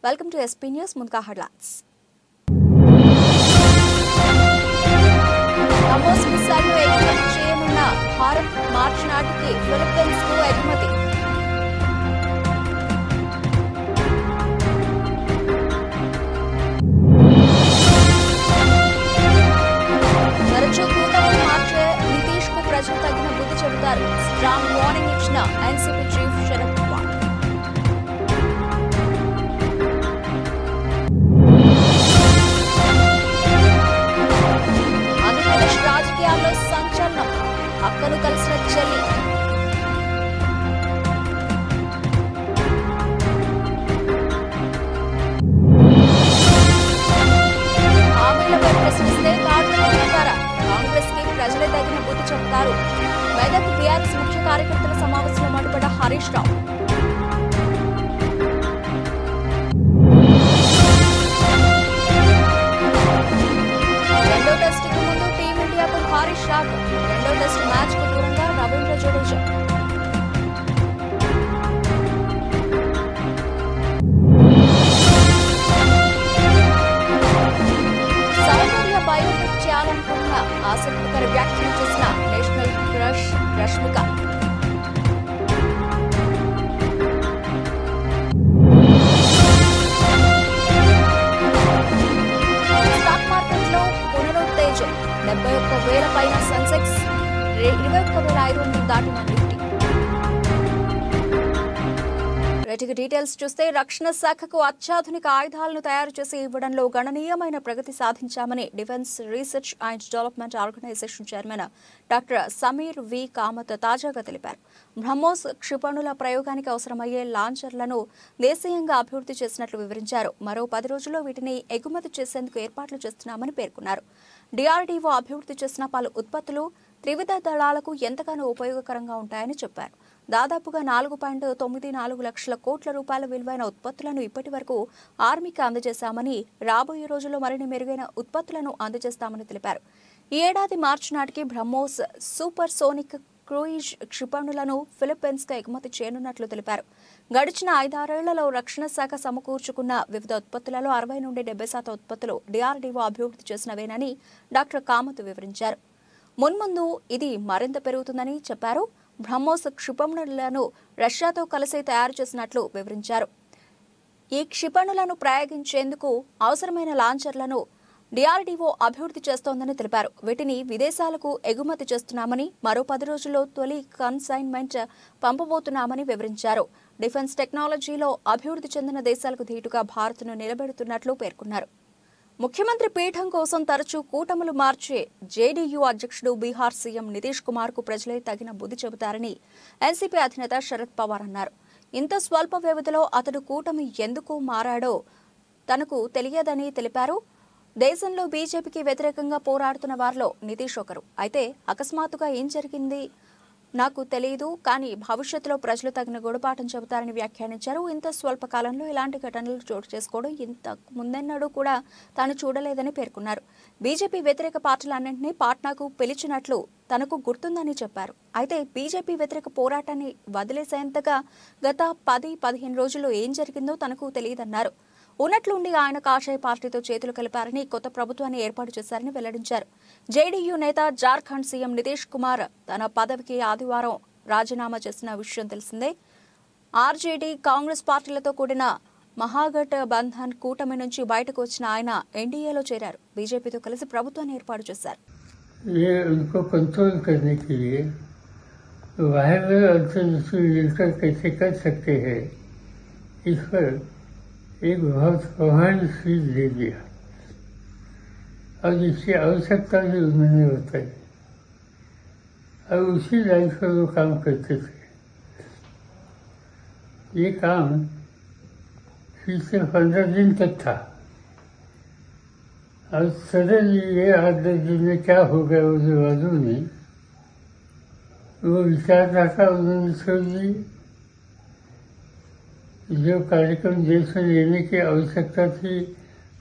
Welcome to SP news. ముందుగా headlines. BrahMos మిసైల్ను ఎగుమతి చేయనున్న భారత్ మార్చి నాటికి ఫిలిప్పీన్స్ కు ఎగుమతి. తరచూ కూటమిని మార్చే నితీష్ కు ప్రజలు తగిన బుద్ధి చెబుతారు. స్ట్రాంగ్ వార్నింగ్ ఇచ్చిన ఎన్సీపీ చీఫ్ శరద్ పవార్. ఆంధ్రప్రదేశ్ రాజకీయాల్లో సంచలనం. అక్కను కలిసిన చెల్లి. హామీలపై ప్రశ్నిస్తే పార్టీలు తిరుగుతారా? కాంగ్రెస్ కి ప్రజలే తగిన బుద్ధి చెబుతారు. మెదక్ బీఆర్ఎస్ ముఖ్య కార్యకర్తల సమావేశంలో మాట్లాడ హరీష్ రావు. రెండో టెస్టుకు ముందు టీమిండియాకు భారీ షాక్. రెండో టెస్టు మ్యాచ్ కు దూరంగా రవీంద్ర జడేజా. సౌందర్య బయోపిక్ చేయాలనుకున్న ఆసక్తికర వ్యాఖ్యలు చేసిన నేషనల్ క్రష్ రష్మిక. స్టాక్ మార్కెట్లో పునరుత్తేజం. 71,000 పైన సెన్సెక్స్, 21,500 దాటిన నిఫ్టీ. వీటికి డీటెయిల్స్ చూస్తే రక్షణ శాఖకు అత్యాధునిక ఆయుధాలను తయారు చేసి ఇవ్వడంలో గణనీయమైన ప్రగతి సాధించామని defence research and development organisation chairman doctor Sameer V Kamat తాజాగా తెలిపారు. బ్రహ్మోస్ క్షిపణుల ప్రయోగానికి అవసరమయ్యే లాంచర్లను దేశీయంగా అభివృద్ధి చేసినట్లు వివరించారు. మరో 10 రోజుల్లో వీటిని ఎగుమతి చేసేందుకు ఏర్పాట్లు చేస్తున్నామని పేర్కొన్నారు. డిఆర్డీఓ అభివృద్ధి చేసిన పలు ఉత్పత్తులు త్రివిధ దళాలకు ఎంతగానో ఉపయోగకరంగా ఉంటాయని చెప్పారు. దాదాపుగా 4.94 లక్షల కోట్ల రూపాయల విలువైన ఉత్పత్తులను ఇప్పటి వరకు ఆర్మీకి అందజేశామని, రాబోయే రోజుల్లో మరిన్ని మెరుగైన ఉత్పత్తులను అందజేస్తామని తెలిపారు. ఈ ఏడాది మార్చి నాటికి బ్రహ్మోస్ సూపర్ సోనిక్ క్రూయిజ్ క్షిపణులను ఫిలిప్పీన్స్ కు ఎగుమతి చేయనున్నట్లు తెలిపారు. గడిచిన 5-6 రక్షణ శాఖ సమకూర్చుకున్న వివిధ ఉత్పత్తులలో 60 నుండి 70% ఉత్పత్తులు డిఆర్డీఓ అభివృద్ధి చేసినవేనని డాక్టర్ కామత్ వివరించారు. మున్ముందు ఇది మరింత పెరుగుతుందని చెప్పారు. బ్రహ్మోస్ క్షిపణులను రష్యాతో కలిసి తయారు చేసినట్లు వివరించారు. ఈ క్షిపణులను ప్రయోగించేందుకు అవసరమైన లాంచర్లను డిఆర్డీఓ అభివృద్ధి చేస్తోందని తెలిపారు. వీటిని విదేశాలకు ఎగుమతి చేస్తున్నామని, మరో 10 రోజుల్లో తొలి కన్సైన్మెంట్ పంపబోతున్నామని వివరించారు. డిఫెన్స్ టెక్నాలజీలో అభివృద్ధి చెందిన దేశాలకు ధీటుగా భారత్ను నిలబెడుతున్నట్లు పేర్కొన్నారు. ముఖ్యమంత్రి పీఠం కోసం తరచూ కూటములు మార్చే జేడీయూ అధ్యక్షుడు బీహార్ సీఎం నితీష్ కుమార్ కు ప్రజలే తగిన బుద్ధి చెబుతారని ఎన్సీపీ అధినేత శరద్ పవార్ అన్నారు. ఇంత స్వల్ప వ్యవధిలో అతడు కూటమి ఎందుకు మారాడో తనకు తెలియదని తెలిపారు. దేశంలో బీజేపీకి వ్యతిరేకంగా పోరాడుతున్న వారిలో నితీష్ ఒకరు. అయితే అకస్మాత్తుగా ఏం జరిగింది నాకు తెలియదు, కానీ భవిష్యత్తులో ప్రజలు తగిన గుణపాఠం చెబుతారని వ్యాఖ్యానించారు. ఇంత స్వల్ప కాలంలో ఇలాంటి ఘటనలు చోటు చేసుకోవడం ఇంత ముందెన్నడూ కూడా తాను చూడలేదని పేర్కొన్నారు. బీజేపీ వ్యతిరేక పార్టీలన్నింటినీ పాట్నాకు పిలిచినట్లు తనకు గుర్తుందని చెప్పారు. అయితే బీజేపీ వ్యతిరేక పోరాటాన్ని వదిలేసేంతగా గత 10-15 రోజుల్లో ఏం జరిగిందో తనకు తెలియదన్నారు. ఉన్నట్లుండి ఆయన కాషాయ పార్టీతో చేతులు కలిపారని, కొత్త ప్రభుత్వాన్ని ఏర్పాటు చేశారని వెల్లడించారు. జేడీయూ నేత జార్ఖండ్ సీఎం నితీష్ కుమార్ తన పదవికి ఆదివారం రాజీనామా చేసిన విషయం తెలిసిందే. ఆర్జేడీ, కాంగ్రెస్ పార్టీలతో కూడిన మహాగఠ బంధన్ కూటమి నుంచి బయటకు వచ్చిన ఆయన ఎన్డీఏలో చేరారు. బీజేపీతో కలిసి ప్రభుత్వాన్ని ఏర్పాటు చేశారు. एक बहुत महान चीज दे दिया और जिसकी आवश्यकता भी उन्होंने बताई और उसी लाइन पर वो काम करते थे. ये काम पिछले 15 दिन तक था और सडनली ये 8-10 दिन में क्या हो गया उसके बाजू में वो विचारधारा उन्होंने छोड़ दी. जो कार्यक्रम देश में लेने की आवश्यकता थी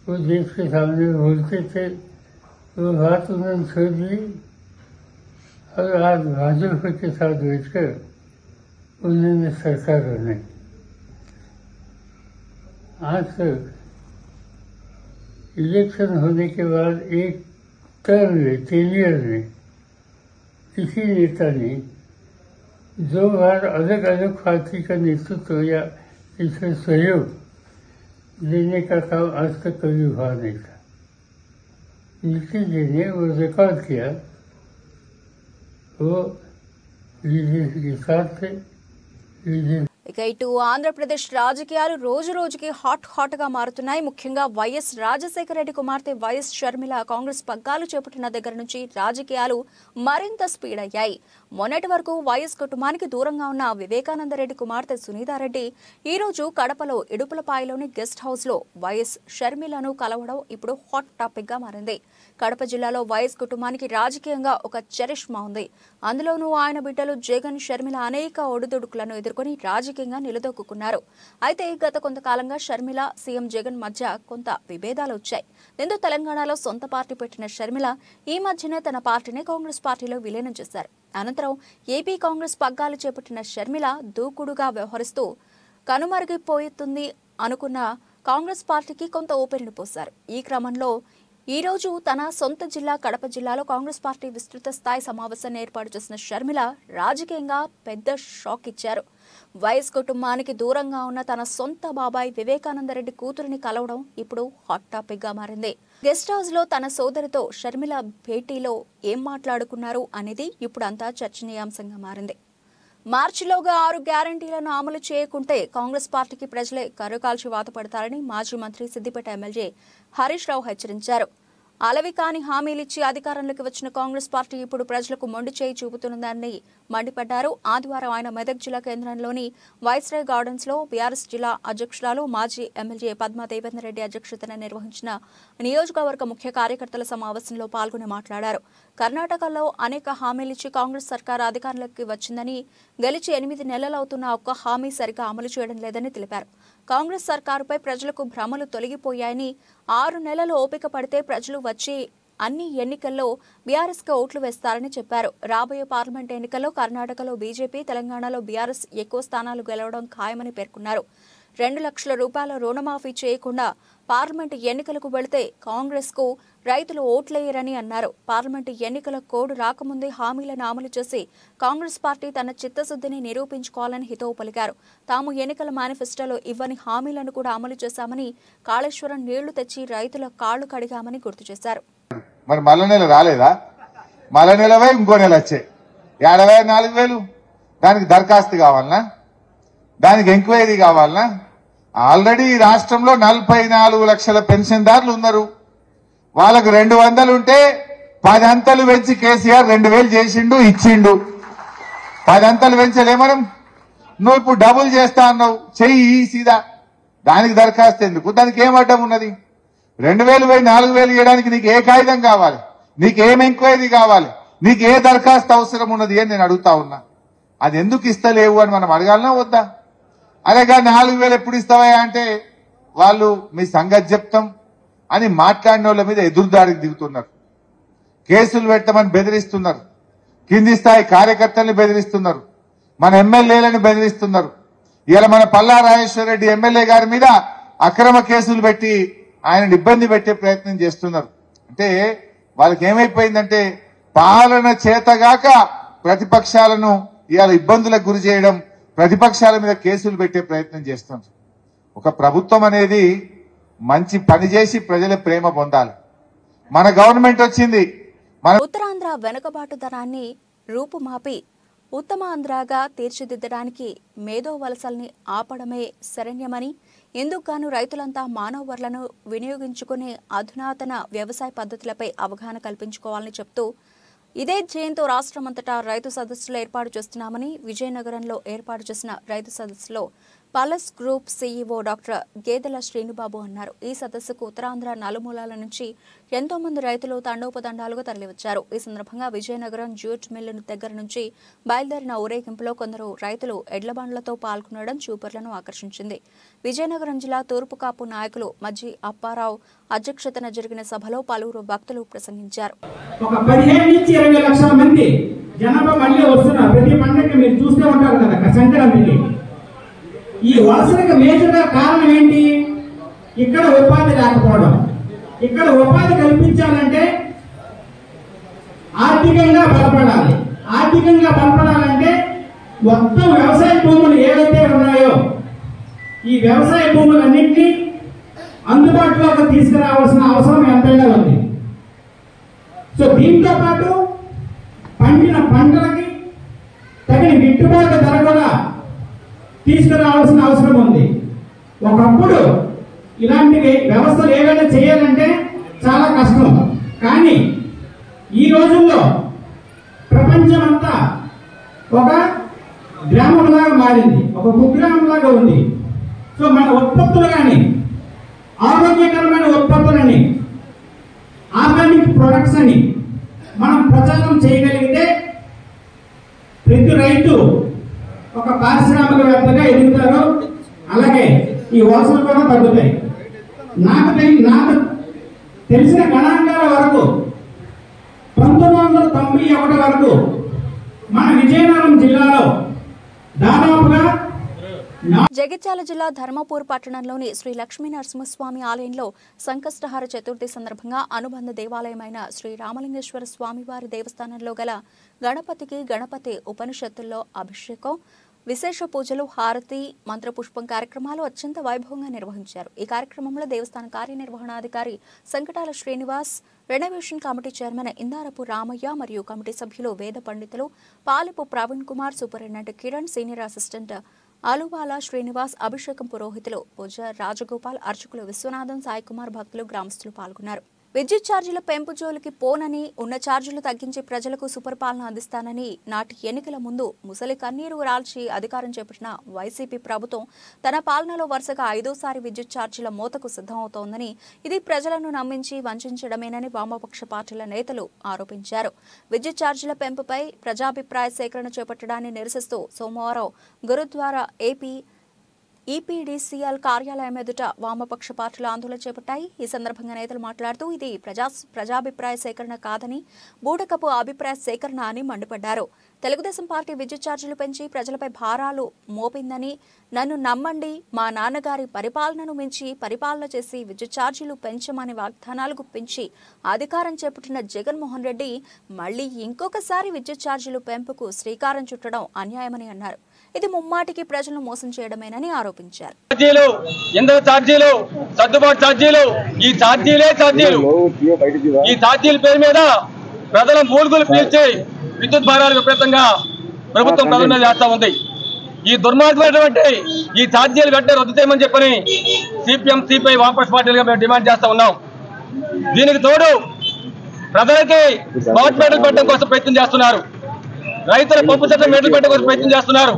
वो देश के सामने बोलते थे, वो बात उन्होंने छोड़ दी और आज भाजपा के साथ बैठकर उन्होंने सरकार बनाई. आज तक इलेक्शन होने के बाद एक टर्म में 3 ईयर में किसी नेता ने 2 बार अलग अलग पार्टी का नेतृत्व या इसमें सहयोग देने का काम आज तक कभी हुआ नहीं था। नीतीश जी ने वो रिकॉर्ड किया, वो बीजेपी के साथ थे। ఇక ఇటు ఆంధ్రప్రదేశ్ రాజకీయాలు రోజు రోజుకి హాట్ గా మారుతున్నాయి. ముఖ్యంగా వైఎస్ రాజశేఖర రెడ్డి కుమార్తె వైఎస్ షర్మిల కాంగ్రెస్ పగ్గాలు చేపట్టిన దగ్గర నుంచి రాజకీయాలు మరింత స్పీడ్ అయ్యాయి. మొన్నటి వరకు వైఎస్ కుటుంబానికి దూరంగా ఉన్న వివేకానంద రెడ్డి కుమార్తె సునీతారెడ్డి ఈ రోజు కడపలో ఇడుపులపాయలోని గెస్ట్ హౌస్ లో వైఎస్ షర్మిలను కలవడం ఇప్పుడు హాట్ టాపిక్ గా మారింది. కడప జిల్లాలో వైఎస్ కుటుంబానికి రాజకీయంగా ఒక చరిష్మా ఉంది. అందులోనూ ఆయన బిడ్డలు జగన్, షర్మిల అనేక ఒడిదుడుకులను ఎదుర్కొని రాజకీయంగా నిలదొక్కున్నారు. అయితే గత కొంతకాలంగా షర్మిల, సీఎం జగన్ మధ్య కొంత విభేదాలు వచ్చాయి. దీంతో తెలంగాణలో సొంత పార్టీ పెట్టిన షర్మిల ఈ మధ్యనే తన పార్టీని కాంగ్రెస్ పార్టీలో విలీనం చేశారు. అనంతరం ఏపీ కాంగ్రెస్ పగ్గాలు చేపట్టిన షర్మిల దూకుడుగా వ్యవహరిస్తూ కనుమరుగైపోతుంది అనుకున్న కాంగ్రెస్ పార్టీకి కొంత ఊపిరిని పోశారు. ఈ క్రమంలో ఈ రోజు తన సొంత జిల్లా కడప జిల్లాలో కాంగ్రెస్ పార్టీ విస్తృత స్థాయి సమావేశాన్ని ఏర్పాటు చేసిన షర్మిల రాజకీయంగా పెద్ద షాక్ ఇచ్చారు. వైఎస్ కుటుంబానికి దూరంగా ఉన్న తన సొంత బాబాయ్ వివేకానందరెడ్డి కూతురిని కలవడం ఇప్పుడు హాట్ టాపిక్ గా మారింది. గెస్ట్ హౌస్ లో తన సోదరితో షర్మిల భేటీలో ఏం మాట్లాడుకున్నారు అనేది ఇప్పుడు అంతా చర్చనీయాంశంగా మారింది. మార్చిలోగా 6 గ్యారంటీలను అమలు చేయకుంటే కాంగ్రెస్ పార్టీకి ప్రజలే కర్రకాల్చి వాతపడతారని మాజీ మంత్రి సిద్దిపేట ఎమ్మెల్యే హరీష్ రావు హెచ్చరించారు. అలవికాని హామీలిచ్చి అధికారంలోకి వచ్చిన కాంగ్రెస్ పార్టీ ఇప్పుడు ప్రజలకు మొండి చేయి చూపుతున్నదని మండిపడ్డారు. ఆదివారం ఆయన మెదక్ జిల్లా కేంద్రంలోని వైస్రాయ్ గార్డెన్స్ లో బీఆర్ఎస్ జిల్లా అధ్యక్షురాలు మాజీ ఎమ్మెల్యే పద్మా దేవేందర్ రెడ్డి అధ్యక్షతన నిర్వహించిన నియోజకవర్గ ముఖ్య కార్యకర్తల సమావేశంలో పాల్గొని మాట్లాడారు. కర్ణాటకలో అనేక హామీలిచ్చి కాంగ్రెస్ సర్కార్ అధికారంలోకి వచ్చిందని, గెలిచి 8 నెలలవుతున్న ఒక్క హామీ సరిగా అమలు చేయడం లేదని తెలిపారు. కాంగ్రెస్ సర్కారుపై ప్రజలకు భ్రమలు తొలగిపోయాయని, 6 నెలలు ఓపిక పడితే ప్రజలు వచ్చి అన్ని ఎన్నికల్లో బీఆర్ఎస్ కు ఓట్లు వేస్తారని చెప్పారు. రాబోయే పార్లమెంట్ ఎన్నికల్లో కర్ణాటకలో బీజేపీ, తెలంగాణలో బీఆర్ఎస్ ఎక్కువ స్థానాలు గెలవడం ఖాయమని పేర్కొన్నారు. 2 లక్షల రూపాయల రుణమాఫీ చేయకుండా పార్లమెంట్ ఎన్నికలకు వెళితే కాంగ్రెస్ కు రైతులు ఓట్లేయరని అన్నారు. పార్లమెంట్ ఎన్నికల కోడ్ రాకముందే హామీలను అమలు చేసి కాంగ్రెస్ పార్టీ తన చిత్తశుద్ధిని నిరూపించుకోవాలని హితవు పలికారు. తాము ఎన్నికల మేనిఫెస్టోలో ఇవ్వని హామీలను కూడా అమలు చేశామని, కాళేశ్వరం నీళ్లు తెచ్చి రైతుల కాళ్లు కడిగామని గుర్తు చేశారు. మరి మళ్ళా నెల రాలేదా? మళ్ళా నెలవై ఇంకో నెల వచ్చాయి. 54,000 దానికి దరఖాస్తు కావాలనా? దానికి ఎంక్వైరీ కావాలనా? ఆల్రెడీ రాష్ట్రంలో 44 లక్షల పెన్షన్దారులు ఉన్నారు. వాళ్ళకు 200 ఉంటే 10 అంతలు పెంచి కేసీఆర్ 2,000 చేసిండు, ఇచ్చిండు. 10 అంతలు పెంచలే మనం. నువ్వు ఇప్పుడు డబుల్ చేస్తా అన్నావు, చెయ్యి సీదా. దానికి దరఖాస్తు ఎందుకు? దానికి ఏం అడ్డం ఉన్నది? 2,000 పోయి 4,000 ఇవ్వడానికి నీకు ఏ కాగితం కావాలి? నీకు ఏం ఎంక్వైరీ కావాలి? నీకు ఏ దరఖాస్తు అవసరం ఉన్నది అని నేను అడుగుతా ఉన్నా. అది ఎందుకు ఇస్తలేవు అని మనం అడగాలనా వద్దా? అలాగా 4,000 ఎప్పుడు ఇస్తావా అంటే వాళ్ళు మీ సంగతి చెప్తాం అని మాట్లాడిన వాళ్ళ మీద ఎదురుదాడికి దిగుతున్నారు. కేసులు పెట్టమని బెదిరిస్తున్నారు. కింది స్థాయి కార్యకర్తల్ని బెదిరిస్తున్నారు. మన ఎమ్మెల్యేలను బెదిరిస్తున్నారు. ఇలా మన పల్లా రాజేశ్వర రెడ్డి ఎమ్మెల్యే గారి మీద అక్రమ కేసులు పెట్టి ఆయనను ఇబ్బంది పెట్టే ప్రయత్నం చేస్తున్నారు. అంటే వాళ్ళకి ఏమైపోయిందంటే పాలన చేతగాక ప్రతిపక్షాలను ఇవాళ ఇబ్బందులకు గురి చేయడం, ప్రతిపక్షాల మీద కేసులు పెట్టే ప్రయత్నం చేస్తున్నారు. ఒక ప్రభుత్వం అనేది మంచి పని చేసి ప్రజల ప్రేమ పొందాలి. మన గవర్నమెంట్ వచ్చింది. ఉత్తరాంధ్ర వెనుకబాటుదనాన్ని రూపుమాపి ఉత్తమాంధ్రగా తీర్చిదిద్దడానికి మేధో వలసల్ని ఆపడమే శరణ్యమని, ఇందుకుగాను రైతులంతా మానవ వనరులను వినియోగించుకునే అధునాతన వ్యవసాయ పద్ధతులపై అవగాహన కల్పించుకోవాలని చెప్తూ ఇదే ధ్యేయంతో రాష్ట్రమంతటా రైతు సదస్సులు ఏర్పాటు చేస్తున్నామని విజయనగరంలో ఏర్పాటు చేసిన రైతు సదస్సులో పలస్ గ్రూప్ సీఈఓ డాక్టర్ గేదెల శ్రీనుబాబు అన్నారు. ఈ సదస్సుకు ఉత్తరాంధ్ర నలుమూలాల నుంచి ఎంతో మంది రైతులు తండోపతండాలుగా తరలివచ్చారు. ఈ సందర్భంగా విజయనగరం జ్యూట్ మిల్లు దగ్గర నుంచి బయలుదేరిన ఊరేగింపులో కొందరు రైతులు ఎడ్లబండ్లతో పాల్గొనడం చూపర్లను ఆకర్షించింది. విజయనగరం జిల్లా తూర్పు కాపు నాయకులు మజ్జి అప్పారావు అధ్యక్షతన జరిగిన సభలో పలువురు భక్తులు ప్రసంగించారు. ఒక 15 నుంచి 20 లక్షల మంది జనాభా మళ్ళీ వస్తున్నారు. ప్రతి పండుగ మీరు చూస్తూ ఉంటారు కదా సంక్రాంతికి. ఈ వలసలకు మేజర్ గా కారణం ఏంటి? ఇక్కడ ఉపాధి లేకపోవడం. ఇక్కడ ఉపాధి కల్పించాలంటే ఆర్థికంగా బలపడాలి. ఆర్థికంగా బలపడాలంటే మొత్తం వ్యవసాయ భూములు ఏవైతే ఉన్నాయో ఈ వ్యవసాయ భూములన్నింటినీ అందుబాటులోకి తీసుకురావాల్సిన అవసరం ఎంతైనా ఉంది. సో దీంతో పాటు పండిన పంటలకి తగిన గిట్టుబాటు ధర కూడా తీసుకురావాల్సిన అవసరం ఉంది. ఒకప్పుడు ఇలాంటి వ్యవస్థలు ఏవైనా చేయాలంటే చాలా కష్టం. కానీ ఈ రోజుల్లో ప్రపంచమంతా ఒక గ్రామంలాగా మారింది, ఒక కుగ్రామంలాగా ఉంది. సో మన ఉత్పత్తులు కానీ ఆరోగ్యకరమైన ఉత్పత్తులని, ఆర్గానిక్ ప్రొడక్ట్స్ అని మనం ప్రచారం చేయగలిగితే ప్రతి రైతు ఒక పారిశ్రామికవేత్తగా ఎదుగుతారు. అలాగే ఈ వలసలు కూడా తగ్గుతాయి. నాకు తెలిసిన గణాంకాల వరకు 1991 వరకు మన విజయనగరం జిల్లాలో దాదాపుగా జగిత్యాల జిల్లా ధర్మపూర్ పట్టణంలోని శ్రీ లక్ష్మీ నరసింహస్వామి ఆలయంలో సంకష్టహార చతుర్థి సందర్భంగా అనుబంధ దేవాలయమైన శ్రీ రామలింగేశ్వర స్వామివారి దేవస్థానంలో గల గణపతికి గణపతి ఉపనిషత్తుల్లో అభిషేకం, విశేష పూజలు, హారతి, మంత్రపుష్పం కార్యక్రమాలు అత్యంత వైభవంగా నిర్వహించారు. ఈ కార్యక్రమంలో దేవస్థాన కార్యనిర్వహణాధికారి Sankatala Srinivas, renovation committee chairman Indarapu Ramaiah మరియు కమిటీ సభ్యులు వేద పండితులు Palipu Praveen Kumar, superintendent Kiran, senior assistant Aluvala Srinivas, అభిషేకం పురోహితులు పూజ రాజగోపాల్, అర్చకులు విశ్వనాథన్, సాయికుమార్, భక్తులు, గ్రామస్తులు పాల్గొన్నారు. విద్యుత్ ఛార్జీల పెంపు జోలికి పోనని, ఉన్న ఛార్జీలు తగ్గించి ప్రజలకు సుపరిపాలన అందిస్తానని నాటి ఎన్నికల ముందు ముసలి కన్నీరు రాల్చి అధికారం చేపట్టిన వైసీపీ ప్రభుత్వం తన పాలనలో వరుసగా 5వ విద్యుత్ ఛార్జీల మోతకు సిద్ధమవుతోందని, ఇది ప్రజలను నమ్మించి వంచడమేనని వామపక్ష పార్టీల నేతలు ఆరోపించారు. విద్యుత్ ఛార్జీల పెంపుపై ప్రజాభిప్రాయ సేకరణ చేపట్టడాన్ని నిరసిస్తూ సోమవారం గురుద్వారా ఈపీడీసీఎల్ కార్యాలయం ఎదుట వామపక్ష పార్టీలు ఆందోళన చేపట్టాయి. ఈ సందర్భంగా నేతలు మాట్లాడుతూ ఇది ప్రజాభిప్రాయ సేకరణ కాదని, బూటకపు అభిప్రాయ సేకరణ అని మండిపడ్డారు. తెలుగుదేశం పార్టీ విద్యుత్ ఛార్జీలు పెంచి ప్రజలపై భారాలు మోపిందని, నన్ను నమ్మండి, మా నాన్నగారి పరిపాలనను మించి పరిపాలన చేసి విద్యుత్ ఛార్జీలు పెంచమని వాగ్దానాలు గుప్పించి అధికారం చేపట్టిన జగన్మోహన్ రెడ్డి మళ్లీ ఇంకొకసారి విద్యుత్ ఛార్జీలు పెంపుకు శ్రీకారం చుట్టడం అన్యాయమని అన్నారు. ఇది ముమ్మాటికి ప్రజలను మోసం చేయడమేనని ఆరోపించారు. ఈ ఛార్జీల పేరు మీద ప్రజల మూలుగులు పీల్చి విద్యుత్ భారాలు విపరీతంగా ప్రభుత్వం ప్రజల మీద చేస్తా ఉంది. ఈ దుర్మార్గమైనటువంటి ఈ ఛార్జీలు వెంటనే రద్దు చేయమని చెప్పని సిపిఎం, సిపిఐ, వామపక్ష పార్టీలుగా మేము డిమాండ్ చేస్తా ఉన్నాం. దీనికి తోడు ప్రజలకి స్మార్ట్ మీటర్లు పెట్టడం కోసం ప్రయత్నం చేస్తున్నారు. రైతుల పంపు చట్టం మీటర్లు పెట్టడం కోసం ప్రయత్నం చేస్తున్నారు.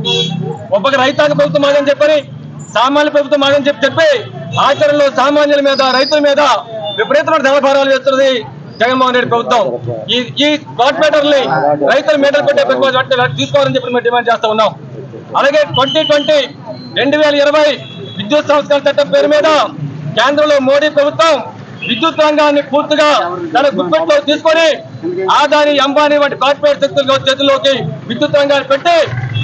ఒక్కొక్క రైతాంగ ప్రభుత్వం మాదని చెప్పని, సామాన్య ప్రభుత్వం మాదని చెప్పి ఆచరణలో సామాన్యుల మీద, రైతుల మీద విపరీతమైన ధర భారాలు వేస్తున్నది జగన్మోహన్ రెడ్డి ప్రభుత్వం. ఈ స్మార్ట్ మీటర్ని రైతుల మీటర్లు పెట్టే తీసుకోవాలని చెప్పి మేము డిమాండ్ చేస్తా ఉన్నాం. అలాగే 2020 విద్యుత్ సంస్కరణ చట్టం పేరు మీద కేంద్రంలో మోడీ ప్రభుత్వం విద్యుత్ రంగాన్ని పూర్తిగా తన గుప్పెట్లో తీసుకొని ఆదాని, అంబానీ వంటి కార్పొరేట్ శక్తుల చేతుల్లోకి విద్యుత్ రంగాన్ని పెట్టి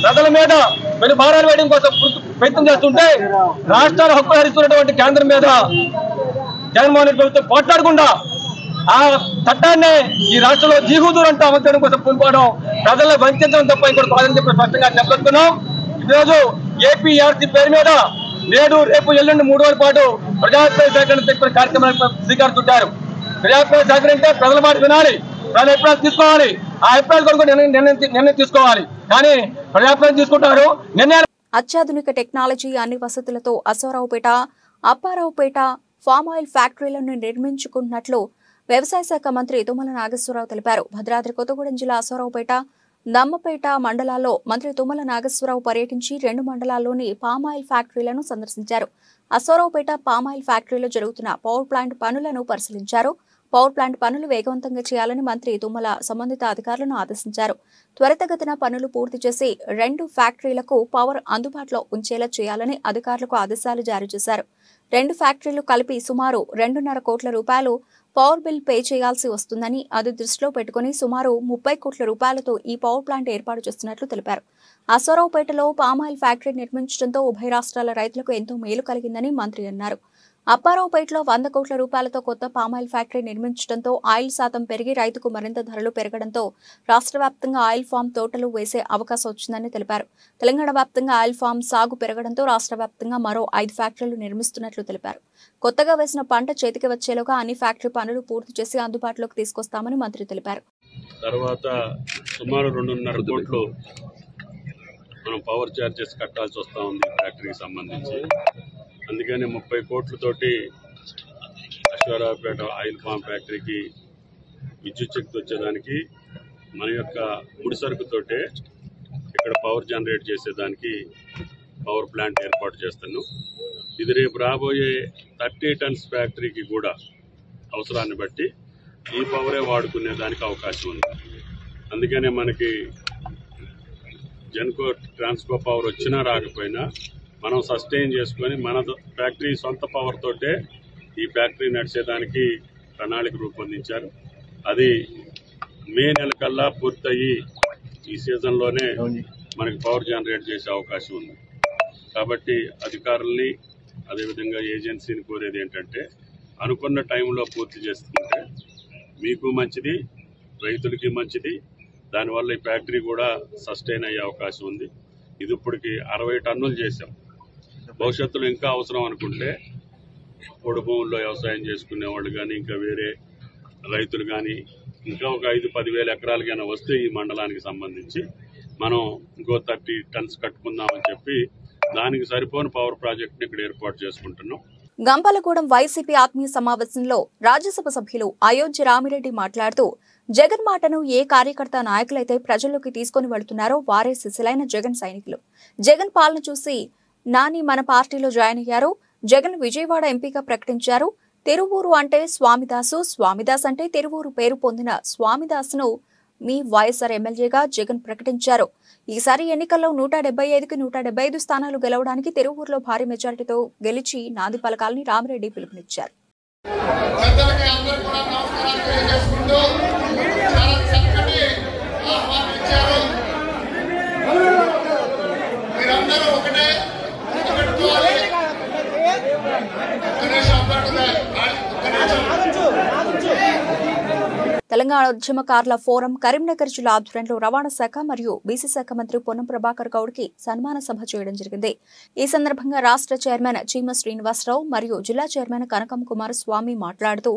ప్రజల మీద పెను భారాలు వేయడం కోసం ప్రయత్నం చేస్తుంటే, రాష్ట్రాల హక్కులు హరిస్తున్నటువంటి కేంద్రం మీద జగన్మోహన్ రెడ్డి ప్రభుత్వం పోట్లాడకుండా ఆ చట్టాన్ని ఈ రాష్ట్రంలో జీహూదూర్ అంటూ అమలు చేయడం కోసం పూనుకోవడం, ప్రజలను వంచడం తప్ప ఇంకోటి కాదని చెప్పి స్పష్టంగా చెప్పగలుగుతున్నాం. ఈరోజు ఏపీఆర్సీ పేరు మీద నేడు, రేపు, ఎల్లుండి 3 రోజుల పాటు ప్రజాభిప్రాయ సేకరణ చెప్పిన కార్యక్రమాలకు శ్రీకారం చుట్టారు. ప్రజాభిప్రాయ సేకరణ అంటే ప్రజల మాట వినాలి, ప్రజల అభిప్రాయాలు తీసుకోవాలి, ఆ అభిప్రాయాలు కొరకు నిర్ణయం తీసుకోవాలి. కానీ ప్రజాభిప్రాయం తీసుకుంటారు నిర్ణయాలు. అత్యాధునిక టెక్నాలజీ, అన్ని వసతులతో అశ్వారావుపేట, అప్పారావుపేట ఫామ్ ఆయిల్ ఫ్యాక్టరీలను నిర్మించుకున్నట్లు వ్యవసాయ శాఖ మంత్రి తుమ్మల నాగేశ్వరరావు తెలిపారు. భద్రాద్రి కొత్తగూడెం జిల్లా అశ్వారావుపేట, నమ్మపేట మండలాల్లో మంత్రి తుమ్మల నాగేశ్వరరావు పర్యటించి 2 మండలాల్లోని పామాయిల్ ఫ్యాక్టరీలను సందర్శించారు. అశ్వారావుపేట పామాయిల్ ఫ్యాక్టరీలో జరుగుతున్న పవర్ ప్లాంట్ పనులను పరిశీలించారు. పవర్ ప్లాంట్ పనులు వేగవంతంగా చేయాలని మంత్రి తుమ్మల సంబంధిత అధికారులను ఆదేశించారు. త్వరితగతిన పనులు పూర్తి చేసి 2 ఫ్యాక్టరీలకు పవర్ అందుబాటులో ఉంచేలా చేయాలని అధికారులకు ఆదేశాలు జారీ చేశారు. 2 ఫ్యాక్టరీలు కలిపి సుమారు 2.5 కోట్ల రూపాయలు పవర్ బిల్ పే చేయాల్సి వస్తుందని, అది దృష్టిలో పెట్టుకుని సుమారు 30 కోట్ల రూపాయలతో ఈ పవర్ ప్లాంట్ ఏర్పాటు చేస్తున్నట్లు తెలిపారు. అశ్వారావుపేటలో పామాయిల్ ఫ్యాక్టరీ నిర్మించడంతో ఉభయ రాష్ట్రాల రైతులకు ఎంతో మేలు కలిగిందని మంత్రి అన్నారు. అప్పారావుపేటలో 100 కోట్ల రూపాయలతో కొత్త పామాయిల్ ఫ్యాక్టరీ నిర్మించడంతో ఆయిల్ శాతం పెరిగి రైతుకు మరింత ధరలు పెరగడంతో రాష్ట్ర వ్యాప్తంగా ఆయిల్ ఫామ్ తోటలు వేసే అవకాశం వచ్చిందని తెలిపారు. తెలంగాణ వ్యాప్తంగా ఆయిల్ ఫామ్ సాగు పెరగడంతో రాష్ట్ర వ్యాప్తంగా మరో 5 ఫ్యాక్టరీలు నిర్మిస్తున్నట్లు తెలిపారు. కొత్తగా వేసిన పంట చేతికి వచ్చేలోగా అన్ని ఫ్యాక్టరీ పనులు పూర్తి చేసి అందుబాటులోకి తీసుకొస్తామని మంత్రి తెలిపారు. తర్వాత సుమారు 2.5 కోట్లు మనం పవర్ ఛార్జెస్ కట్టాల్సి వస్తూ ఉంది ఫ్యాక్టరీకి సంబంధించి. అందుకని 30 కోట్లతోటి అశ్వారావుపేట ఆయిల్ ఫామ్ ఫ్యాక్టరీకి విద్యుత్ శక్తి వచ్చేదానికి మన యొక్క ముడి సరుకుతోటే ఇక్కడ పవర్ జనరేట్ చేసేదానికి పవర్ ప్లాంట్ ఏర్పాటు చేస్తాను. ఇది రేపు రాబోయే 30 టన్స్ ఫ్యాక్టరీకి కూడా అవసరాన్ని బట్టి ఈ పవరే వాడుకునే దానికి అవకాశం ఉంది. అందుకనే మనకి జెన్కో ట్రాన్స్కో పవర్ వచ్చినా రాకపోయినా మనం సస్టైన్ చేసుకొని మన ఫ్యాక్టరీ సొంత పవర్ తోటే ఈ ఫ్యాక్టరీ నడిచేదానికి ప్రణాళిక రూపొందించారు. అది మే నెల కల్లా పూర్తయి ఈ సీజన్లోనే మనకి పవర్ జనరేట్ చేసే అవకాశం ఉంది. కాబట్టి అధికారుల్ని అదేవిధంగా ఏజెన్సీని కోరేది ఏంటంటే అనుకున్న టైంలో పూర్తి చేసుకుంటే మీకు మంచిది, రైతులకి మంచిది. దానివల్ల ఈ ఫ్యాక్టరీ కూడా సస్టైన్ అయ్యే అవకాశం ఉంది. ఇది ఇప్పటికి 60 టన్నులు చేశాం. భవిష్యత్తులో ఇంకా అవసరం అనుకుంటే పొడి భూముల్లో వ్యవసాయం చేసుకునే వాళ్ళు కానీ ఇంకా వేరే రైతులు కానీ ఇంకా ఒక 5-10 వేల ఎకరాలకైనా వస్తే ఈ మండలానికి సంబంధించి మనం ఇంకో 30 టన్స్ కట్టుకుందామని చెప్పి దానికి సరిపోని పవర్ ప్రాజెక్ట్ని ఇక్కడ ఏర్పాటు చేసుకుంటున్నాం. గంపలగూడెం వైసీపీ ఆత్మీయ సమావేశంలో రాజ్యసభ సభ్యులు అయోధ్య రామిరెడ్డి మాట్లాడుతూ జగన్ మాటను ఏ కార్యకర్త నాయకులైతే ప్రజల్లోకి తీసుకుని వెళుతున్నారో వారే సిసిలైన జగన్ సైనికులు. జగన్ పాలన చూసి నాని మన పార్టీలో జాయిన్ అయ్యారు. జగన్ విజయవాడ ఎంపీగా ప్రకటించారు. తిరువూరు అంటే స్వామిదాసు, స్వామిదాస్ అంటే తిరువూరు పేరు పొందిన స్వామిదాసును మీ వైఎస్ఆర్ ఎమ్మెల్యేగా జగన్ ప్రకటించారు. ఈసారి ఎన్నికల్లో 175కి 175 స్థానాలు గెలవడానికి తిరువూరులో భారీ మెజారిటీతో గెలిచి నాంది పలకాలని రామిరెడ్డి పిలుపునిచ్చారు. తెలంగాణ ఉద్యమకారుల ఫోరం కరీంనగర్ జిల్లా ఆధ్వర్యంలో రవాణా శాఖ మరియు బీసీ శాఖ మంత్రి పొన్నం ప్రభాకర్ గౌడ్కి సన్మాన సభ చేయడం జరిగింది. ఈ సందర్భంగా రాష్ట్ర చైర్మన్ చీమ శ్రీనివాసరావు మరియు జిల్లా చైర్మన్ కనకం కుమారస్వామి మాట్లాడుతూ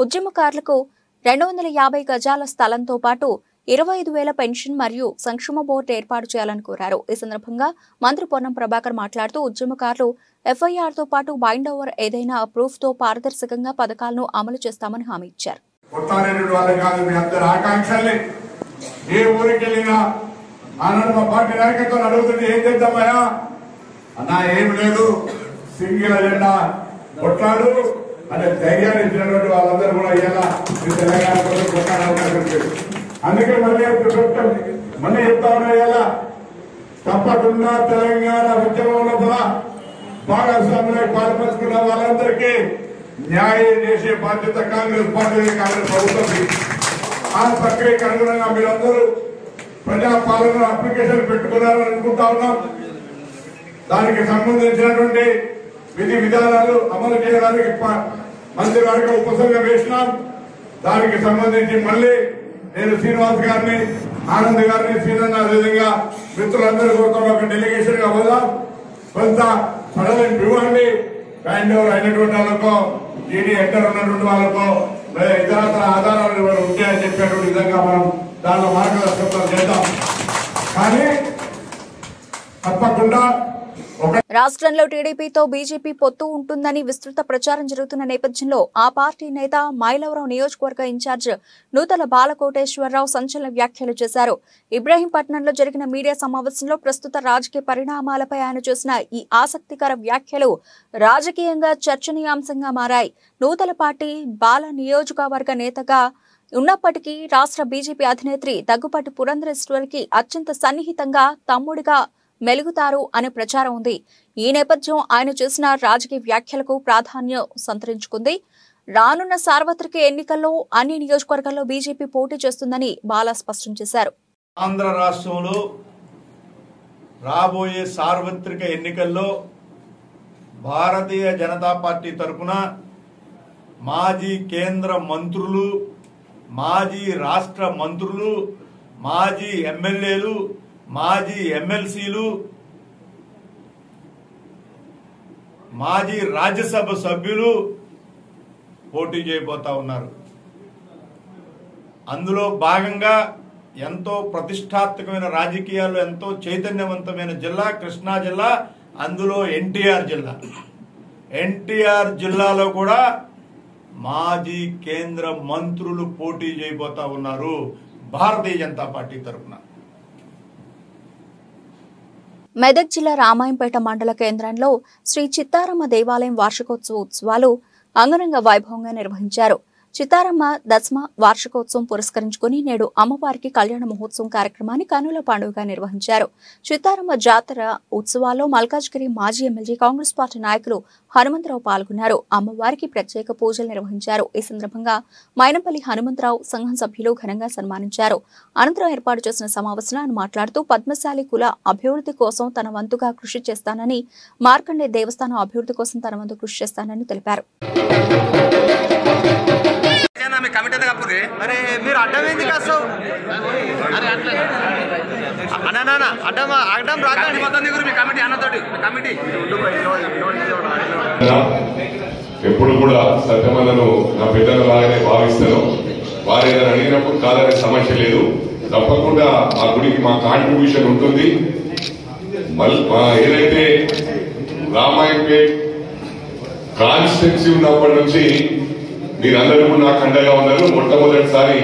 ఉద్యమకారులకు 250 గజాల స్థలంతో పాటు 25,000 పెన్షన్ మరియు సంక్షేమ బోర్డు ఏర్పాటు చేయాలని కోరారు. ఈ సందర్భంగా మంత్రి పొన్నం ప్రభాకర్ మాట్లాడుతూ ఉద్యమకారులు ఎఫ్ఐఆర్తో పాటు బైండ్ ఓవర్ ఏదైనా ప్రూఫ్తో పారదర్శకంగా పథకాలను అమలు చేస్తామని హామీ ఇచ్చారు. కొట్టారెడ్డి వాళ్ళే కాదు, మీ అందరి ఆకాంక్షల్ని ఏ ఊరికి వెళ్ళినా ఆనాడు మా పార్టీ నాయకత్వం అడుగుతుంది, ఏం చేద్దామయ్యా అన్నా, ఏమి లేదు సింగిల్ అజెండా కొట్లాడు అనే ధైర్యాన్ని ఇచ్చినటువంటి వాళ్ళందరూ కూడా ఇలా తెలంగాణ కోసం కొట్లాడే అవకాశం లేదు. అందుకే మళ్ళీ చెప్తా ఉన్నా, ఇలా తప్పకుండా తెలంగాణ ఉద్యమంలో కూడా భాగస్వాములై పాల్పంచుకున్న వాళ్ళందరికీ న్యాయం చేసే బాధ్యత కాంగ్రెస్ పార్టీ, కాంగ్రెస్ ప్రభుత్వం. ఆ ప్రక్రియకు అనుగుణంగా మీరందరూ ప్రజాపాలన అప్లికేషన్ పెట్టుకున్నారని అనుకుంటా ఉన్నాం. దానికి సంబంధించినటువంటి విధి విధానాలు అమలు చేయడానికి మంత్రివర్గ ఉపసంఘం వేసినాం. దానికి సంబంధించి మళ్ళీ నేను శ్రీనివాస్ గారిని, ఆనంద్ గారిని, శ్రీనన్న అదేవిధంగా మిత్రులందరూ కూడా ఒక డెలిగేషన్ గా పోదాం. కొంత సడలింపు ఇవ్వండి. బ్యాండ్ ఓవర్ అయినటువంటి వాళ్ళకో, ఈడీ ఎంటర్ ఉన్నటువంటి వాళ్ళకో ఇతరత్ర ఆధారాలు ఉంటాయని చెప్పేటువంటి విధంగా మనం దానిలో మార్గదర్శకత్వం చేద్దాం. కానీ తప్పకుండా రాష్ట్రంలో టీడీపీతో బీజేపీ పొత్తు ఉంటుందని విస్తృత ప్రచారం జరుగుతున్న నేపథ్యంలో ఆ పార్టీ నేత మైలవరం నియోజకవర్గ ఇన్ఛార్జ్ నూతల బాలకోటేశ్వరరావు సంచలన వ్యాఖ్యలు చేశారు. ఇబ్రహీంపట్నంలో జరిగిన మీడియా సమావేశంలో ప్రస్తుత రాజకీయ పరిణామాలపై ఆయన చేసిన ఈ ఆసక్తికర వ్యాఖ్యలు రాజకీయంగా చర్చనీయాంశంగా మారాయి. నూతల పార్టీ బాల నియోజకవర్గ నేతగా ఉన్నప్పటికీ రాష్ట్ర బీజేపీ అధినేత్రి దగ్గుపాటి పురంధరేశ్వరికి అత్యంత సన్నిహితంగా తమ్ముడిగా మెలుగుతారు అనే ప్రచారం ఉంది. ఈ నేపథ్యం ఆయన చేసిన రాజకీయ వ్యాఖ్యలకు ప్రాధాన్యం సంతరించుకుంది. రానున్న సార్వత్రిక ఎన్నికల్లో అన్ని నియోజకవర్గాల్లో బీజేపీ పోటీ చేస్తుందని బాలా స్పష్టం చేశారు. ఆంధ్ర రాష్ట్రంలో రాబోయే సార్వత్రిక ఎన్నికల్లో భారతీయ జనతా పార్టీ తరఫున మాజీ కేంద్ర మంత్రులు, మాజీ రాష్ట్ర మంత్రులు, మాజీ ఎమ్మెల్యేలు, మాజీ ఎమ్మెల్సీలు, మాజీ రాజ్యసభ సభ్యులు పోటీ చేయబోతా ఉన్నారు. అందులో భాగంగా ఎంతో ప్రతిష్టాత్మకమైన రాజకీయాల్లో ఎంతో చైతన్యవంతమైన జిల్లా కృష్ణా జిల్లా, అందులో ఎన్టీఆర్ జిల్లా. ఎన్టీఆర్ జిల్లాలో కూడా మాజీ కేంద్ర మంత్రులు పోటీ చేయబోతా ఉన్నారు భారతీయ జనతా పార్టీ తరఫున. మెదక్ జిల్లా రామాయంపేట మండల కేంద్రంలో శ్రీ చిత్తారమ్మ దేవాలయం వార్షికోత్సవ ఉత్సవాలు అంగరంగ వైభవంగా నిర్వహించారు. చిత్తారమ్మ దశమ వార్షికోత్సవం పురస్కరించుకుని నేడు అమ్మవారికి కళ్యాణ మహోత్సవం కార్యక్రమాన్ని కనుల పండుగగా నిర్వహించారు. చిత్తారమ్మ జాతర ఉత్సవాల్లో మల్కాజ్గిరి మాజీ ఎమ్మెల్యే కాంగ్రెస్ పార్టీ నాయకులు హనుమంతరావు పాల్గొన్నారు. అమ్మవారికి ప్రత్యేక పూజలు నిర్వహించారు. ఈ సందర్భంగా మైనంపల్లి హనుమంతరావు సంఘం సభ్యులు ఘనంగా సన్మానించారు. అనంతరం ఏర్పాటు చేసిన సమావేశంలో ఆయన మాట్లాడుతూ పద్మశాలి కుల అభివృద్ధి కోసం తన వంతుగా కృషి చేస్తానని, మార్కండే దేవస్థానం అభివృద్ధి కోసం తన వంతు కృషి చేస్తానని తెలిపారు. అరే మీరు అడ్డం ఎందుకు వస్తావు? అడ్డం రాకండి మొత్తం దిగురు మీ కమిటీ అన్నతోటి కమిటీ. ఎప్పుడు కూడా సత్యమలను నా బిడ్డల లాగానే భావిస్తాను. వారు ఏదైనా అడిగినప్పుడు కాదనే సమస్య లేదు. తప్పకుండా ఆ గుడికి మా కాంట్రిబ్యూషన్ ఉంటుంది. ఏదైతే రామాయంపేట్ కాన్స్టిట్యున్సీ ఉన్నప్పటి నుంచి మీరందరూ నాకు అండగా ఉన్నారు. మొట్టమొదటిసారి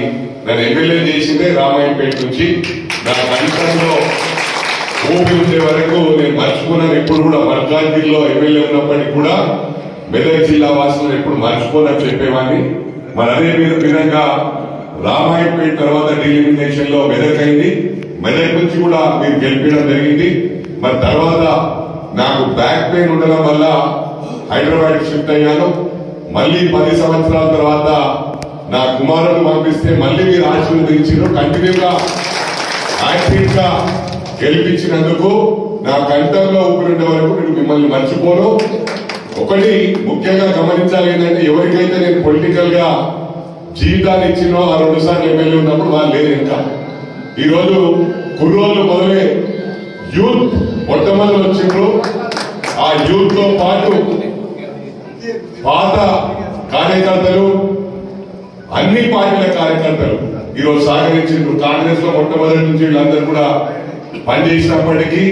నన్ను ఎమ్మెల్యే చేసిందే రామాయంపేట నుంచి. నా కంఠంలో ఊపి ఉండే వరకు నేను మర్చిపోయినాను. ఎప్పుడు కూడా మల్కాజ్గిరిలో ఎమ్మెల్యే ఉన్నప్పటికీ కూడా మెదక్ జిల్లా వాసులను ఎప్పుడు మర్చిపోనని చెప్పేవాడిని. మరి అదే విధంగా రామాయంపేట తర్వాత డెలిమినేషన్ లో మెదక్ అయింది. మెదక్ నుంచి కూడా మీరు గెలిపించడం జరిగింది. మరి తర్వాత నాకు బ్యాక్ పెయిన్ ఉండడం వల్ల హైదరాబాద్ షిఫ్ట్ అయ్యాను. మళ్ళీ 10 సంవత్సరాల తర్వాత నా కుమారుడు పంపిస్తే మళ్ళీ మీరు ఆశీర్వదించారు. కంటిన్యూగా యాక్టివ్ గా గెలిపించినందుకు నా కంఠంలో ఊపిరిండే వరకు నేను మిమ్మల్ని మర్చిపోను. ఒకటి ముఖ్యంగా గమనించాలి ఏంటంటే, ఎవరికైతే నేను పొలిటికల్ గా జీవితాన్ని ఇచ్చినో ఆ 2 సార్లు ఎమ్మెల్యే ఉన్నప్పుడు వాళ్ళు లేదు. ఇంకా ఈరోజు కుర్రోళ్ళు మొదలే యూత్ మొట్టమొదటి వచ్చిండ్రు. ఆ యూత్ తో పాటు పాత కార్యకర్తలు, అన్ని పార్టీల కార్యకర్తలు ఈరోజు సహకరించారు. కాంగ్రెస్ లో మొట్టమొదటి నుంచి వీళ్ళందరూ కూడా పనిచేసినప్పటికీ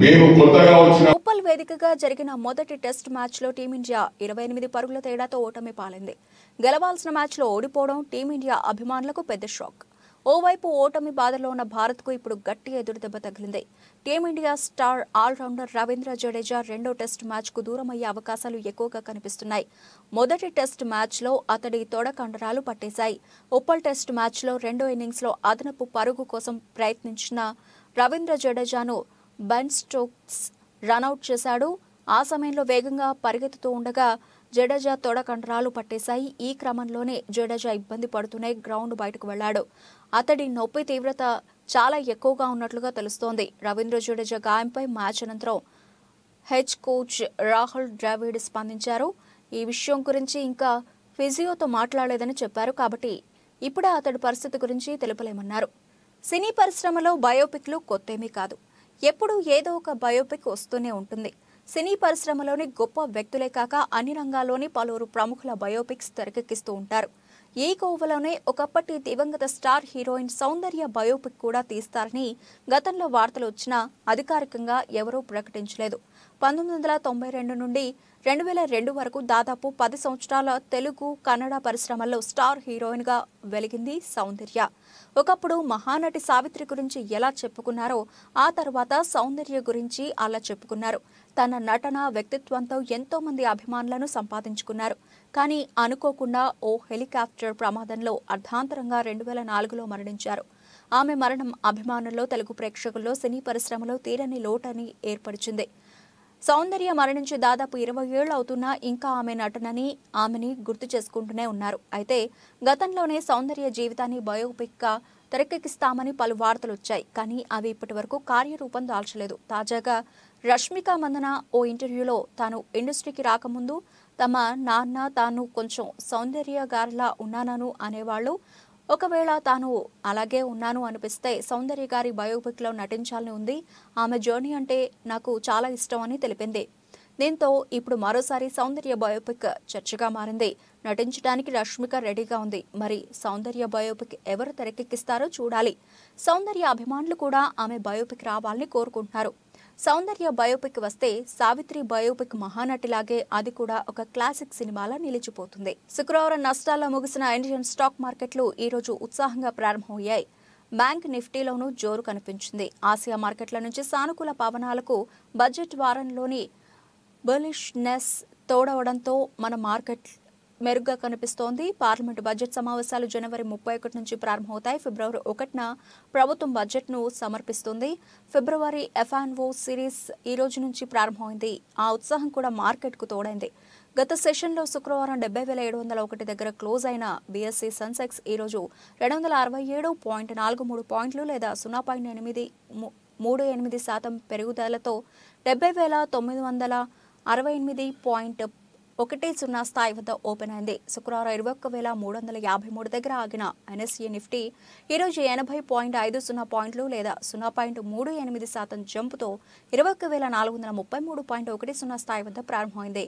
మేము కొత్తగా వచ్చిన ఉప్పల్ వేదికగా జరిగిన మొదటి టెస్ట్ మ్యాచ్ లో టీమిండియా 28 పరుగుల తేడాతో ఓటమి పాలైంది. గెలవాల్సిన మ్యాచ్ లో ఓడిపోవడం టీమిండియా అభిమానులకు పెద్ద షాక్. ఓవైపు ఓటమి బాధలో ఉన్న భారత్ కు ఇప్పుడు గట్టి ఎదురుదెబ్బ తగిలింది. Team India star all rounder Ravindra Jadeja రెండో టెస్ట్ మ్యాచ్ కు దూరమయ్యే అవకాశాలు ఎక్కువగా కనిపిస్తున్నాయి. మొదటి టెస్ట్ మ్యాచ్ లో అతడి తొడ కండరాలు పట్టేశాయి. ఉప్పల్ టెస్ట్ మ్యాచ్ లో రెండో ఇన్నింగ్స్ లో అదనపు పరుగు కోసం ప్రయత్నించిన రవీంద్ర జడేజాను బెన్ స్టోక్స్ రనౌట్ చేశాడు. ఆ సమయంలో వేగంగా పరిగెత్తుతూ ఉండగా జడేజా తొడ కండరాలు పట్టేశాయి. ఈ క్రమంలోనే జడేజా ఇబ్బంది పడుతూనే గ్రౌండ్ బయటకు వెళ్లాడు. అతడి నొప్పి తీవ్రత చాలా ఎక్కువగా ఉన్నట్లుగా తెలుస్తోంది. రవీంద్ర జడేజా గాయంపై మ్యాచ్ అనంతరం హెడ్ కోచ్ రాహుల్ ద్రావిడ్ స్పందించారు. ఈ విషయం గురించి ఇంకా ఫిజియోతో మాట్లాడలేదని చెప్పారు. కాబట్టి ఇప్పుడే అతడి పరిస్థితి గురించి తెలుపలేమన్నారు. సినీ పరిశ్రమలో బయోపిక్లు కొత్తేమీ కాదు. ఎప్పుడూ ఏదో ఒక బయోపిక్ వస్తూనే ఉంటుంది. సినీ పరిశ్రమలోని గొప్ప వ్యక్తులే కాక అన్ని రంగాల్లోని పలువురు ప్రముఖుల బయోపిక్స్ తెరకెక్కిస్తూ ఉంటారు. ఈ కోవలోనే ఒకప్పటి దివంగత స్టార్ హీరోయిన్ సౌందర్య బయోపిక్ కూడా తీస్తారని గతంలో వార్తలు వచ్చినా అధికారికంగా ఎవరూ ప్రకటించలేదు. 1992 నుండి 2002 వరకు దాదాపు 10 సంవత్సరాల తెలుగు, కన్నడ పరిశ్రమల్లో స్టార్ హీరోయిన్ గా వెలిగింది సౌందర్య. ఒకప్పుడు మహానటి సావిత్రి గురించి ఎలా చెప్పుకున్నారో ఆ తర్వాత సౌందర్య గురించి అలా చెప్పుకున్నారు. తన నటన, వ్యక్తిత్వంతో ఎంతో మంది అభిమానులను సంపాదించుకున్నారు. కానీ అనుకోకుండా ఓ హెలికాప్టర్ ప్రమాదంలో అర్ధాంతరంగా 2004లో మరణించారు. ఆమె మరణం అభిమానుల్లో, తెలుగు ప్రేక్షకుల్లో, సినీ పరిశ్రమలో తీరని లోటని ఏర్పరిచింది. సౌందర్య మరణించి దాదాపు 20 ఏళ్లు అవుతున్నా ఇంకా ఆమె నటనని, ఆమెని గుర్తు చేసుకుంటూనే ఉన్నారు. అయితే గతంలోనే సౌందర్య జీవితాన్ని బయోపిక్ గా తెరకెక్కిస్తామని పలు వార్తలు వచ్చాయి. కానీ అవి ఇప్పటి వరకు కార్యరూపం దాల్చలేదు. తాజాగా రష్మిక మందన ఓ ఇంటర్వ్యూలో తాను ఇండస్ట్రీకి రాకముందు తమ నాన్న తాను కొంచెం సౌందర్యగారిలా ఉన్నానను అనేవాళ్లు. ఒకవేళ తాను అలాగే ఉన్నాను అనిపిస్తే సౌందర్య గారి బయోపిక్లో నటించాలని ఉంది. ఆమె జర్నీ అంటే నాకు చాలా ఇష్టం అని తెలిపింది. దీంతో ఇప్పుడు మరోసారి సౌందర్య బయోపిక్ చర్చగా మారింది. నటించడానికి రష్మిక రెడీగా ఉంది. మరి సౌందర్య బయోపిక్ ఎవరు తెరకెక్కిస్తారో చూడాలి. సౌందర్య అభిమానులు కూడా ఆమె బయోపిక్ రావాలని కోరుకుంటున్నారు. సౌందర్య బయోపిక్ వస్తే సావిత్రి బయోపిక్ మహానటిలాగే అది కూడా ఒక క్లాసిక్ సినిమాలా నిలిచిపోతుంది. శుక్రవారం నష్టాల్లో ముగిసిన ఇండియన్ స్టాక్ మార్కెట్లు ఈ రోజు ఉత్సాహంగా ప్రారంభమయ్యాయి. బ్యాంక్ నిఫ్టీలోనూ జోరు కనిపించింది. ఆసియా మార్కెట్ల నుంచి సానుకూల పవనాలకు బడ్జెట్ వారంలోని బులిష్నెస్ తోడవడంతో మన మార్కెట్ మెరుగ్గా కనిపిస్తోంది. పార్లమెంటు బడ్జెట్ సమావేశాలు జనవరి 31 నుంచి ప్రారంభమవుతాయి. ఫిబ్రవరి 1న ప్రభుత్వం బడ్జెట్ను సమర్పిస్తుంది. ఫిబ్రవరి ఎఫ్ఎన్ఓ సిరీస్ ఈ రోజు నుంచి ప్రారంభమైంది. ఆ ఉత్సాహం కూడా మార్కెట్కు తోడైంది. గత సెషన్లో శుక్రవారం 70,701 దగ్గర క్లోజ్ అయిన బీఎస్సీ సెన్సెక్స్ ఈ రోజు 267.43 పాయింట్లు లేదా 0.38% పెరుగుదలతో 70,968.10 స్థాయి వద్ద ఓపెన్ అయింది. శుక్రవారం 21,353 దగ్గర ఆగిన ఎన్ఎస్ఈ నిఫ్టీ ఈరోజు 80.50 పాయింట్లు లేదా 0.38% జంపుతో 21,433.10 స్థాయి వద్ద ప్రారంభమైంది.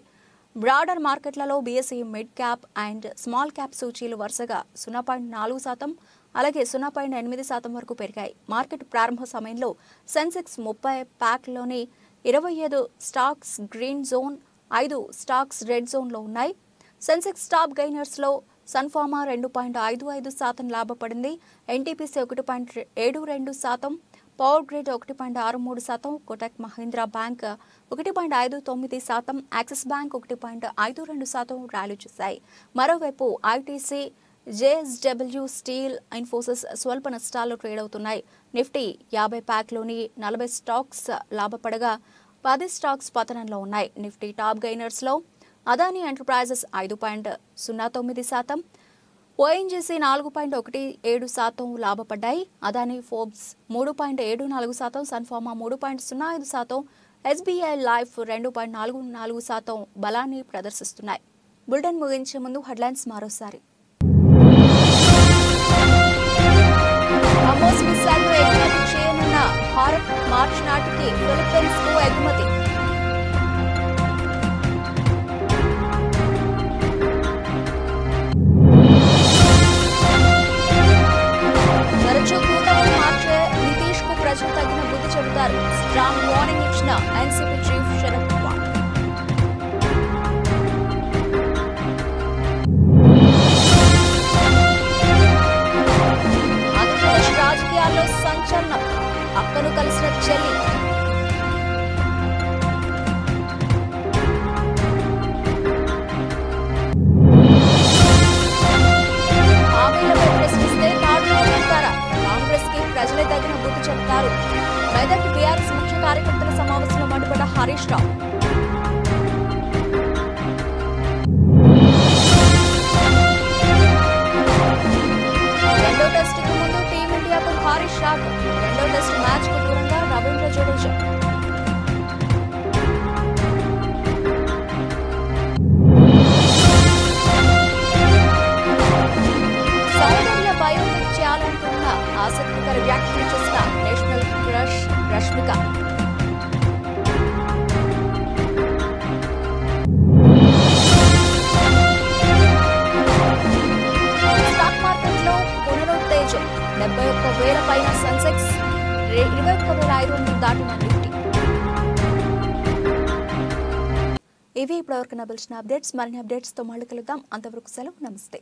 బ్రాడర్ మార్కెట్లలో BSE mid cap and small cap సూచీలు వరుసగా 0.4%, అలాగే 0.8% వరకు పెరిగాయి. మార్కెట్ ప్రారంభ సమయంలో సెన్సెక్స్ 30 ప్యాక్లోని 25 stocks green zone, 5 stocks red జోన్లో ఉన్నాయి. సెన్సెక్స్ టాప్ గెయినర్స్లో సన్ఫార్మా 2.55% లాభపడింది. NTPC 1.72%, power grid 1.63%, Kotak Mahindra bank 1.59%, Axis bank 1.52% rally చేశాయి. మరోవైపు ఐటీసీ, జేఎస్డబ్ల్యూ స్టీల్, ఇన్ఫోసిస్ స్వల్ప నష్టాల్లో ట్రేడ్ అవుతున్నాయి. నిఫ్టీ 50 ప్యాక్లోని 40 స్టాక్స్ లాభపడగా 10 స్టాక్స్ పతనంలో ఉన్నాయి. నిఫ్టీ టాప్ గెయినర్స్లో అదానీ ఎంటర్ప్రైజెస్ 5.09%, ఓఎన్జీసీ 4.17% లాభపడ్డాయి. Adani ports 3.74%, Sun Pharma 3.05%, SBI life 2.44% బలాన్ని ప్రదర్శిస్తున్నాయి. బులెటిన్ ముగించే ముందు హెడ్లైన్స్ మరోసారి. బ్రహ్మోస్ మిసైల్ను ఎగుమతి చేయనున్న భారత్ మార్చి నాటికి ఫిలిప్పీన్స్ కు ఎగుమతి. తరచూ కూటమి మార్చే నితీష్ కు ప్రజలు తగిన బుద్ధి చెబుతారు. స్ట్రాంగ్ వార్నింగ్ ఇచ్చిన ఎన్సీపీ చీఫ్ శరద్ పవార్. ఆంధ్రప్రదేశ్ రాజకీయాల్లో సంచలనం. అక్కను కలిసిన చెల్లి. హామీలపై ప్రశ్నిస్తే తాడులో వెళ్తారా? కాంగ్రెస్ కి ప్రజలే తగిన బుద్ధి చెబుతారు. మెదక్ బీఆర్ఎస్ ముఖ్య కార్యకర్తల సమావేశంలో మండిపడ్డ హరీష్ రావు. రెండో టెస్టుకు ముందు టీమిండియాకు భారీ షాక్. రెండో టెస్టు మ్యాచ్ కు దూరంగా రవీంద్ర జడేజా. సౌందర్య బయోపిక్ చేయాలనుకున్న ఆసక్తికర వ్యాఖ్యలు చేసిన నేషనల్ క్రష్ రష్మిక. స్టాక్ మార్కెట్లో పునరుత్తేజం. 71,000 పైన సెన్సెక్స్, 21,500 దాటిన నిఫ్టీ. ఇవి ఇప్పటివరకు నబిల్చిన అప్డేట్స్. మరిన్ని అప్డేట్స్తో మళ్ళీ కలుద్దాం. అంతవరకు సెలవు. నమస్తే.